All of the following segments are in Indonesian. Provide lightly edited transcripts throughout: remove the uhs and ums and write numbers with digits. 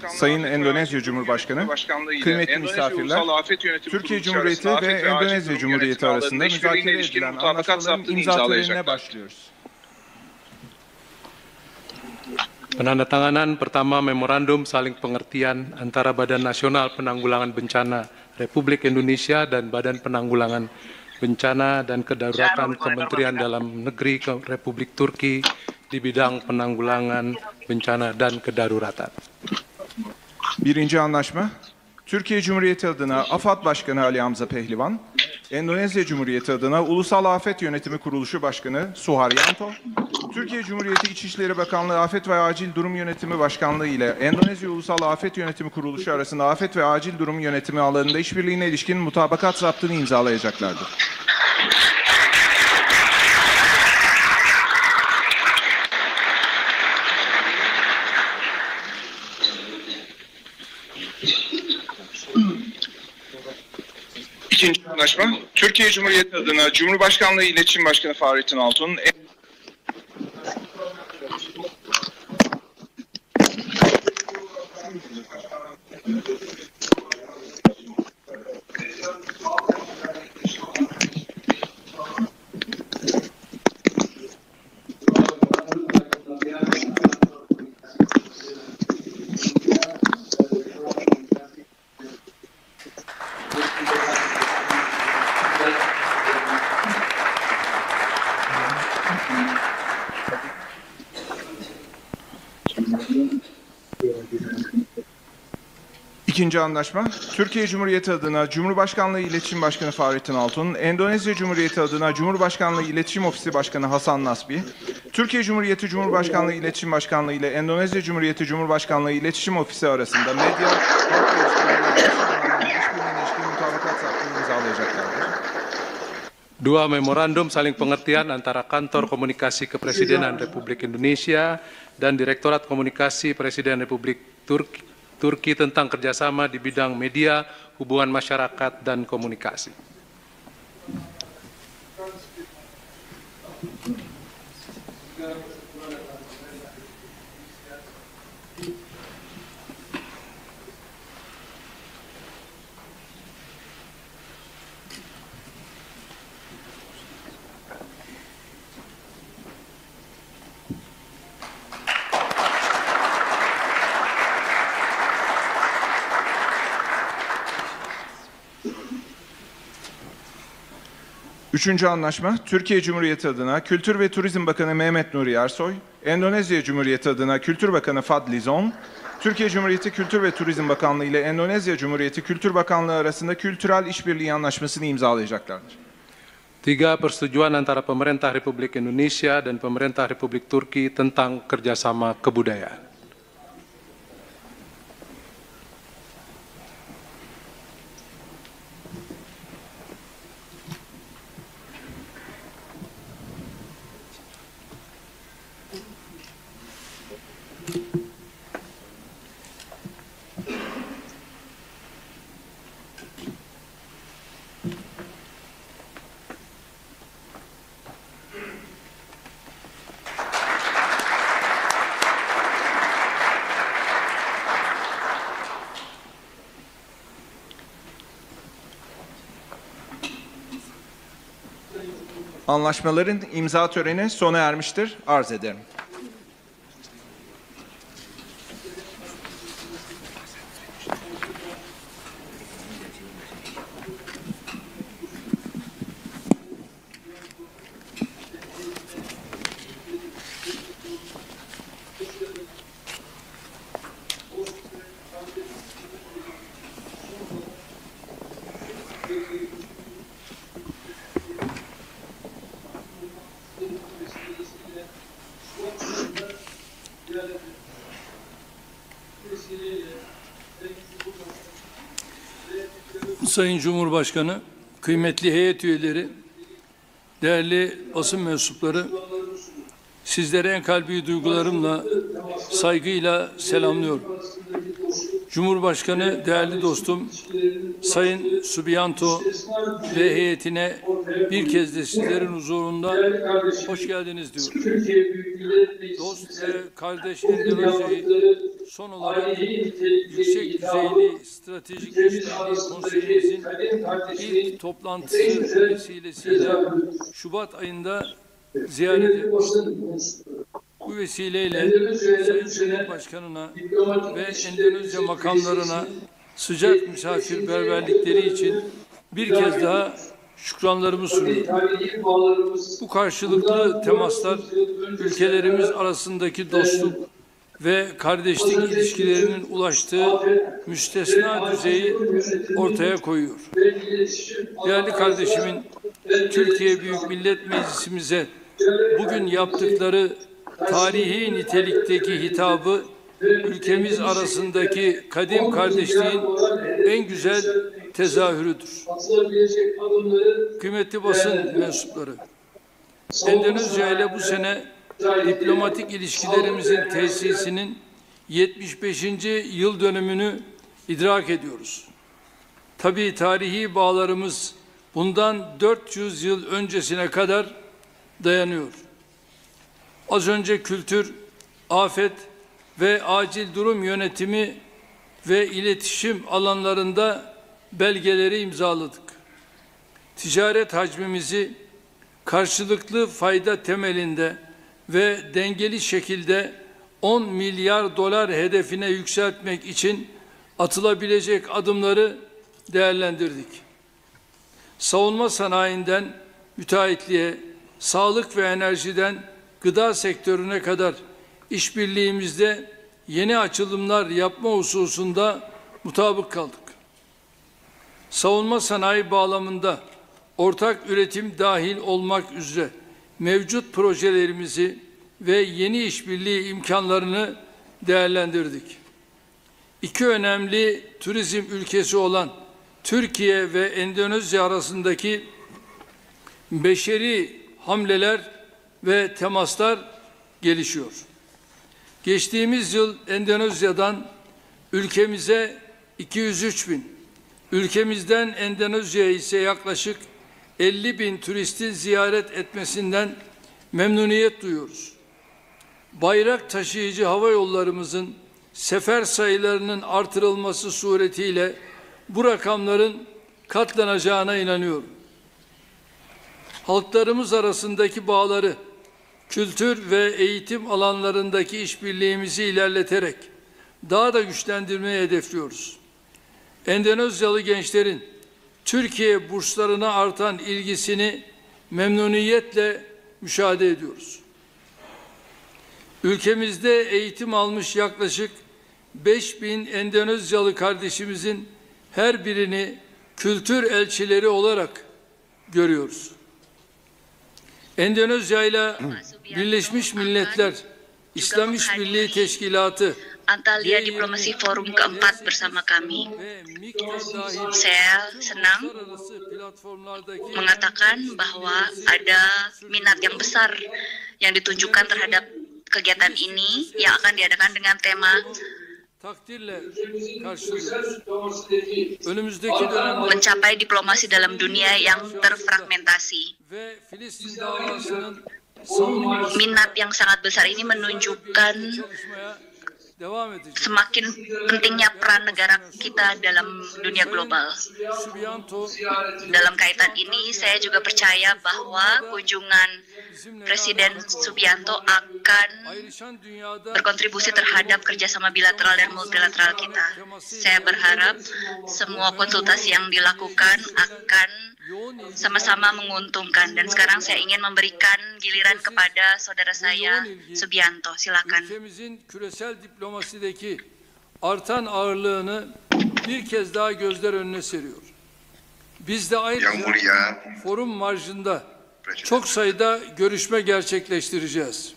Sayın Endonezya Cumhurbaşkanı, kıymetli misafirler, Türkiye Cumhuriyeti ve Endonezya Cumhuriyeti arasında müzakere edilen anlaşmaların imza törenine başlıyoruz. Penandatanganan pertama memorandum saling pengertian antara Badan Nasional Penanggulangan Bencana Republik Indonesia dan Badan Penanggulangan Bencana dan Kedaruratan Kementerian Dalam Negeri Republik Turki di bidang penanggulangan bencana dan kedaruratan. Birinci anlaşma, Türkiye Cumhuriyeti adına AFAD Başkanı Ali Hamza Pehlivan, Endonezya Cumhuriyeti adına Ulusal Afet Yönetimi Kuruluşu Başkanı Suharyanto, Türkiye Cumhuriyeti İçişleri Bakanlığı Afet ve Acil Durum Yönetimi Başkanlığı ile Endonezya Ulusal Afet Yönetimi Kuruluşu arasında afet ve acil durum yönetimi alanında işbirliğine ilişkin mutabakat zaptını imzalayacaklardır. İkinci anlaşma, Türkiye Cumhuriyeti adına Cumhurbaşkanlığı İletişim Başkanı Fahrettin Altun'un İkinci anlaşma, Türkiye Cumhuriyeti adına Cumhurbaşkanlığı İletişim Başkanı Fahrettin Altun, Endonezya Cumhuriyeti adına Cumhurbaşkanlığı İletişim Ofisi Başkanı Hasan Nasbi, Türkiye Cumhuriyeti Cumhurbaşkanlığı İletişim Başkanlığı ile Endonezya Cumhuriyeti Cumhurbaşkanlığı İletişim Ofisi arasında medya, halk ilişkilerine ilişkin mutabakat zaptını imzalayacaklardır. Dua memorandum saling pengertian antara Kantor Komunikasi Kepresidenan Republik Indonesia dan Direktorat Komunikasi Presiden Republik Turki tentang kerjasama di bidang media, hubungan masyarakat, dan komunikasi. Üçüncü anlaşma, Türkiye Cumhuriyeti adına Kültür ve Turizm Bakanı Mehmet Nuri Ersoy, Endonezya Cumhuriyeti adına Kültür Bakanı Fadli Zon, Türkiye Cumhuriyeti Kültür ve Turizm Bakanlığı ile Endonezya Cumhuriyeti Kültür Bakanlığı arasında kültürel işbirliği anlaşmasını imzalayacaklardır. Tiga, persetujuan antara pemerintah Republik Indonesia dan pemerintah Republik Turki tentang kerjasama kebudayaan. Anlaşmaların imza töreni sona ermiştir. Arz ederim. Sayın Cumhurbaşkanı, kıymetli heyet üyeleri, değerli basın mensupları, sizlere en kalbi duygularımla, saygıyla selamlıyorum. Cumhurbaşkanı, değerli dostum Sayın Subianto ve heyetine bir kez de sizlerin huzurunda hoş geldiniz diyorum. Dost ve kardeş Endonezya'yı Son olarak yüksek düzeyli stratejik işbirliği konseyimizin ilk toplantısı vesilesiyle Şubat ayında ziyaret etmiştim. Bu vesileyle Sayın Cumhurbaşkanı'na ve Endonezya makamlarına sıcak misafirperverlikleri için bir kez daha şükranlarımı sunuyorum. Bu karşılıklı temaslar ülkelerimiz arasındaki dostluk ve kardeşlik ilişkilerinin ulaştığı müstesna düzeyi ortaya koyuyor. Değerli kardeşimin Türkiye Büyük Millet Meclisimize bugün yaptıkları tarihi nitelikteki hitabı ülkemiz arasındaki kadim kardeşliğin en güzel tezahürüdür. Kıymetli basın mensupları, Endonezya ile bu sene diplomatik ilişkilerimizin tesisinin 75. yıl dönümünü idrak ediyoruz. Tabii tarihi bağlarımız bundan 400 yıl öncesine kadar dayanıyor. Az önce kültür, afet ve acil durum yönetimi ve iletişim alanlarında belgeleri imzaladık. Ticaret hacmimizi karşılıklı fayda temelinde ve dengeli şekilde 10 milyar dolar hedefine yükseltmek için atılabilecek adımları değerlendirdik. Savunma sanayinden müteahhitliğe, sağlık ve enerjiden gıda sektörüne kadar işbirliğimizde yeni açılımlar yapma hususunda mutabık kaldık. Savunma sanayi bağlamında ortak üretim dahil olmak üzere mevcut projelerimizi ve yeni işbirliği imkanlarını değerlendirdik. İki önemli turizm ülkesi olan Türkiye ve Endonezya arasındaki beşeri hamleler ve temaslar gelişiyor. Geçtiğimiz yıl Endonezya'dan ülkemize 203 bin, ülkemizden Endonezya'ya ise yaklaşık 50 bin turistin ziyaret etmesinden memnuniyet duyuyoruz. Bayrak taşıyıcı hava yollarımızın sefer sayılarının artırılması suretiyle bu rakamların katlanacağına inanıyorum. Halklarımız arasındaki bağları, kültür ve eğitim alanlarındaki işbirliğimizi ilerleterek daha da güçlendirmeyi hedefliyoruz. Endonezyalı gençlerin Türkiye burslarına artan ilgisini memnuniyetle müşahede ediyoruz. Ülkemizde eğitim almış yaklaşık 5.000 Endonezyalı kardeşimizin her birini kültür elçileri olarak görüyoruz. Endonezya ile Birleşmiş Milletler İslam İşbirliği Teşkilatı Antalya Diplomasi Forum keempat bersama kami. Saya senang mengatakan bahwa ada minat yang besar yang ditunjukkan terhadap kegiatan ini yang akan diadakan dengan tema mencapai diplomasi dalam dunia yang terfragmentasi. Minat yang sangat besar ini menunjukkan semakin pentingnya peran negara kita dalam dunia global. Dalam kaitan ini, saya juga percaya bahwa kunjungan Presiden Subianto akan berkontribusi terhadap kerjasama bilateral dan multilateral kita. Saya berharap semua konsultasi yang dilakukan akan sama-sama menguntungkan. Dan sekarang saya ingin memberikan giliran kepada saudara saya Subianto. Silakan. Ülkemizin küresel diplomasideki artan ağırlığını bir kez daha gözler önüne seriyor. Biz de ayrıca forum marjında çok sayıda görüşme gerçekleştireceğiz.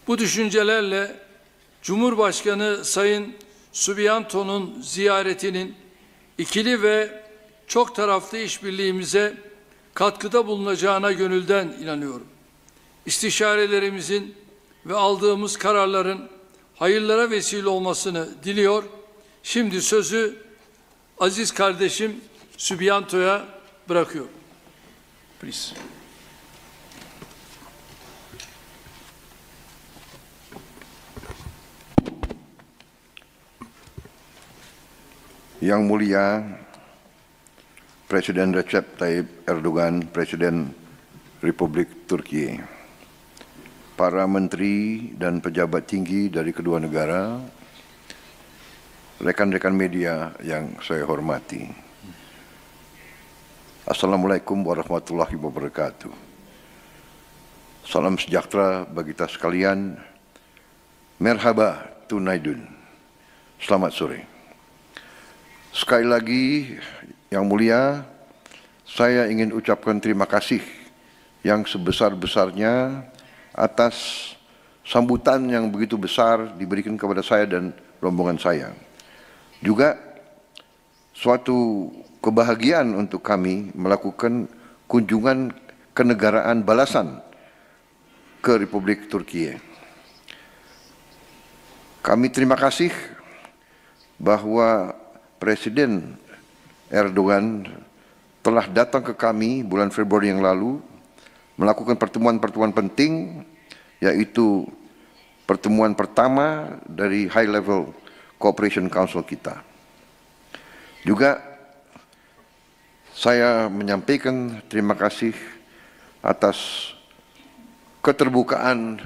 Bu düşüncelerle Cumhurbaşkanı Sayın Subianto'nun ziyaretinin ikili ve çok taraflı işbirliğimize katkıda bulunacağına gönülden inanıyorum. İstişarelerimizin ve aldığımız kararların hayırlara vesile olmasını diliyor. Şimdi sözü aziz kardeşim Subianto'ya bırakıyorum. Please. Yang Mulia Presiden Recep Tayyip Erdogan, Presiden Republik Turki, para menteri dan pejabat tinggi dari kedua negara, rekan-rekan media yang saya hormati. Assalamualaikum warahmatullahi wabarakatuh. Salam sejahtera bagi kita sekalian. Merhaba tunaidun. Selamat sore. Sekali lagi, Yang Mulia, saya ingin ucapkan terima kasih yang sebesar-besarnya atas sambutan yang begitu besar diberikan kepada saya dan rombongan saya. Juga suatu kebahagiaan untuk kami melakukan kunjungan kenegaraan balasan ke Republik Turki. Kami terima kasih bahwa Presiden Erdogan telah datang ke kami bulan Februari yang lalu melakukan pertemuan-pertemuan penting, yaitu pertemuan pertama dari High Level Cooperation Council kita. Juga saya menyampaikan terima kasih atas keterbukaan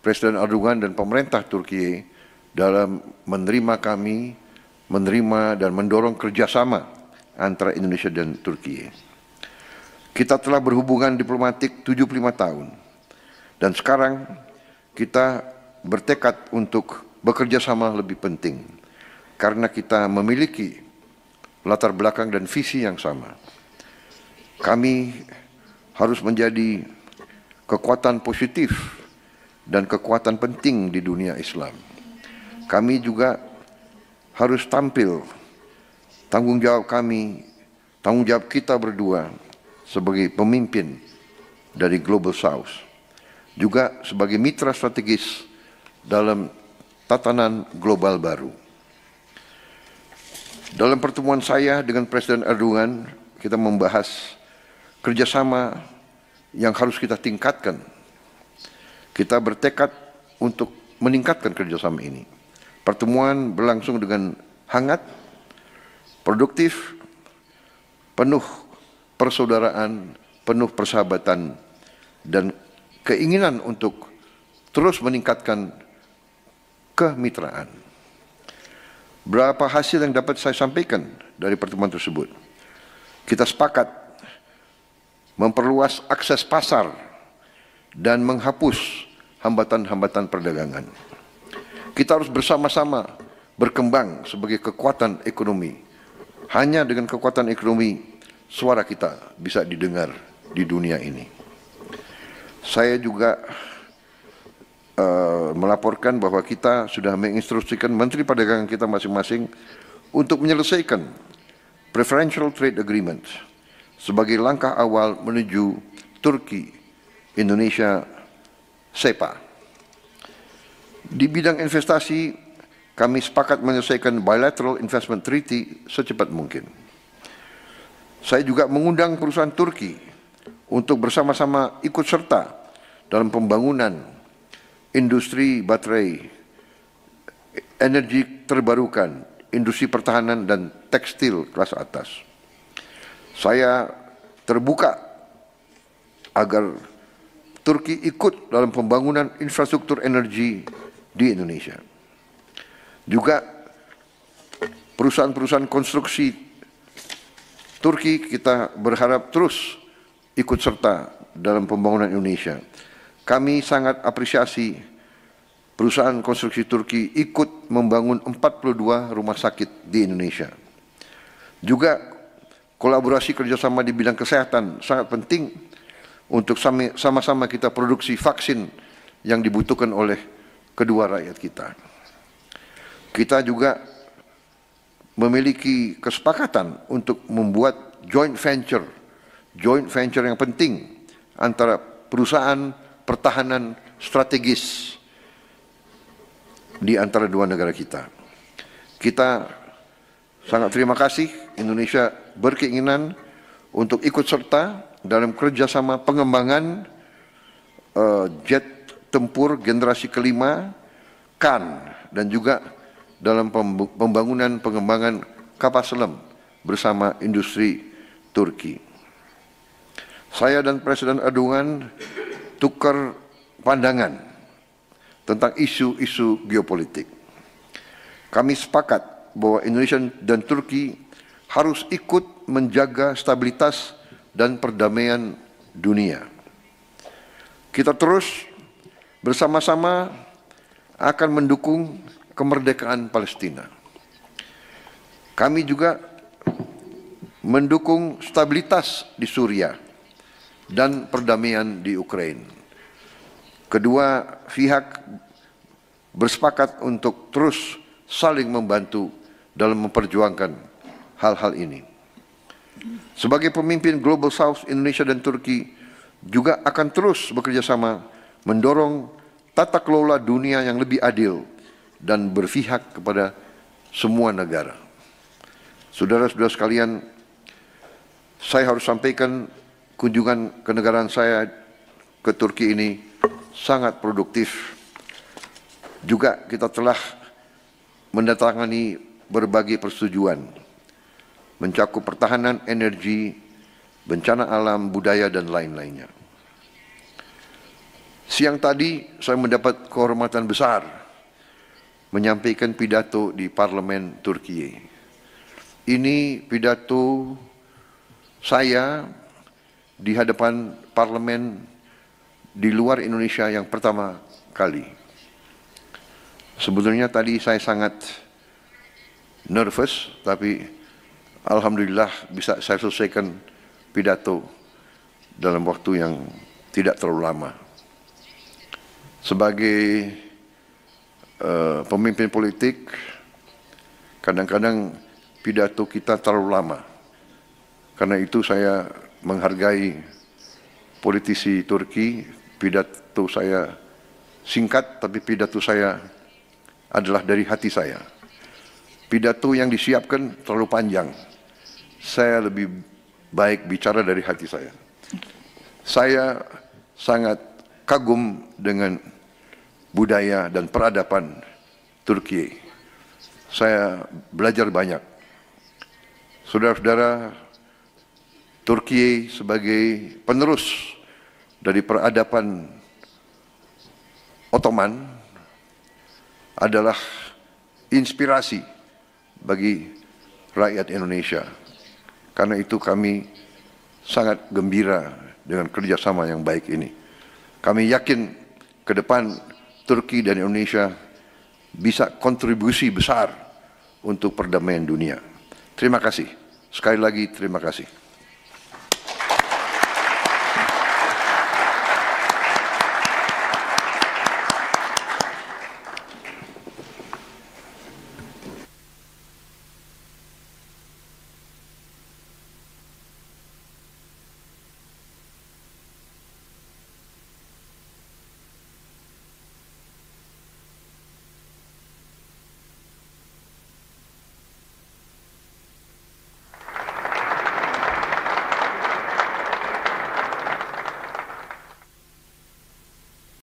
Presiden Erdogan dan pemerintah Turki dalam menerima kami, menerima dan mendorong kerjasama antara Indonesia dan Turki. Kita telah berhubungan diplomatik 75 tahun dan sekarang kita bertekad untuk bekerja sama lebih penting karena kita memiliki latar belakang dan visi yang sama. Kami harus menjadi kekuatan positif dan kekuatan penting di dunia Islam. Kami juga harus tampil tanggung jawab kami, tanggung jawab kita berdua sebagai pemimpin dari Global South, juga sebagai mitra strategis dalam tatanan global baru. Dalam pertemuan saya dengan Presiden Erdogan, kita membahas kerjasama yang harus kita tingkatkan. Kita bertekad untuk meningkatkan kerjasama ini. Pertemuan berlangsung dengan hangat, produktif, penuh persaudaraan, penuh persahabatan, dan keinginan untuk terus meningkatkan kemitraan. Berapa hasil yang dapat saya sampaikan dari pertemuan tersebut? Kita sepakat memperluas akses pasar dan menghapus hambatan-hambatan perdagangan. Kita harus bersama-sama berkembang sebagai kekuatan ekonomi. Hanya dengan kekuatan ekonomi, suara kita bisa didengar di dunia ini. Saya juga melaporkan bahwa kita sudah menginstruksikan Menteri Perdagangan kita masing-masing untuk menyelesaikan Preferential Trade Agreement sebagai langkah awal menuju Turki, Indonesia, SEPA. Di bidang investasi, kami sepakat menyelesaikan Bilateral Investment Treaty secepat mungkin. Saya juga mengundang perusahaan Turki untuk bersama-sama ikut serta dalam pembangunan industri baterai, energi terbarukan, industri pertahanan dan tekstil kelas atas. Saya terbuka agar Turki ikut dalam pembangunan infrastruktur energi di Indonesia. Juga perusahaan-perusahaan konstruksi Turki kita berharap terus ikut serta dalam pembangunan Indonesia. Kami sangat apresiasi perusahaan konstruksi Turki ikut membangun 42 rumah sakit di Indonesia. Juga kolaborasi kerjasama di bidang kesehatan sangat penting untuk sama-sama kita produksi vaksin yang dibutuhkan oleh kedua rakyat kita. Kita juga memiliki kesepakatan untuk membuat joint venture yang penting antara perusahaan pertahanan strategis di antara dua negara kita. Kita sangat terima kasih Indonesia berkeinginan untuk ikut serta dalam kerjasama pengembangan jet tempur generasi kelima, KAN, dan juga dalam pengembangan kapal selam bersama industri Turki. Saya dan Presiden Erdogan tukar pandangan tentang isu-isu geopolitik. Kami sepakat bahwa Indonesia dan Turki harus ikut menjaga stabilitas dan perdamaian dunia. Kita terus bersama-sama akan mendukung kemerdekaan Palestina. Kami juga mendukung stabilitas di Suriah dan perdamaian di Ukraina. Kedua pihak bersepakat untuk terus saling membantu dalam memperjuangkan hal-hal ini. Sebagai pemimpin Global South, Indonesia dan Turki juga akan terus bekerja sama mendorong tata kelola dunia yang lebih adil dan berpihak kepada semua negara. Saudara-saudara sekalian, saya harus sampaikan kunjungan kenegaraan saya ke Turki ini sangat produktif. Juga kita telah mendatangani berbagai persetujuan, mencakup pertahanan, energi, bencana alam, budaya, dan lain-lainnya. Siang tadi saya mendapat kehormatan besar menyampaikan pidato di parlemen Turki. Ini pidato saya di hadapan parlemen di luar Indonesia yang pertama kali. Sebetulnya tadi saya sangat nervous, tapi alhamdulillah bisa saya selesaikan pidato dalam waktu yang tidak terlalu lama. Sebagai pemimpin politik, kadang-kadang pidato kita terlalu lama. Karena itu saya menghargai politisi Turki, pidato saya singkat, tapi pidato saya adalah dari hati saya. Pidato yang disiapkan terlalu panjang. Saya lebih baik bicara dari hati saya. Saya sangat kagum dengan budaya dan peradaban Turki. Saya belajar banyak. Saudara-saudara, Turki sebagai penerus dari peradaban Ottoman adalah inspirasi bagi rakyat Indonesia. Karena itu kami sangat gembira dengan kerjasama yang baik ini. Kami yakin ke depan Turki dan Indonesia bisa kontribusi besar untuk perdamaian dunia. Terima kasih. Sekali lagi terima kasih.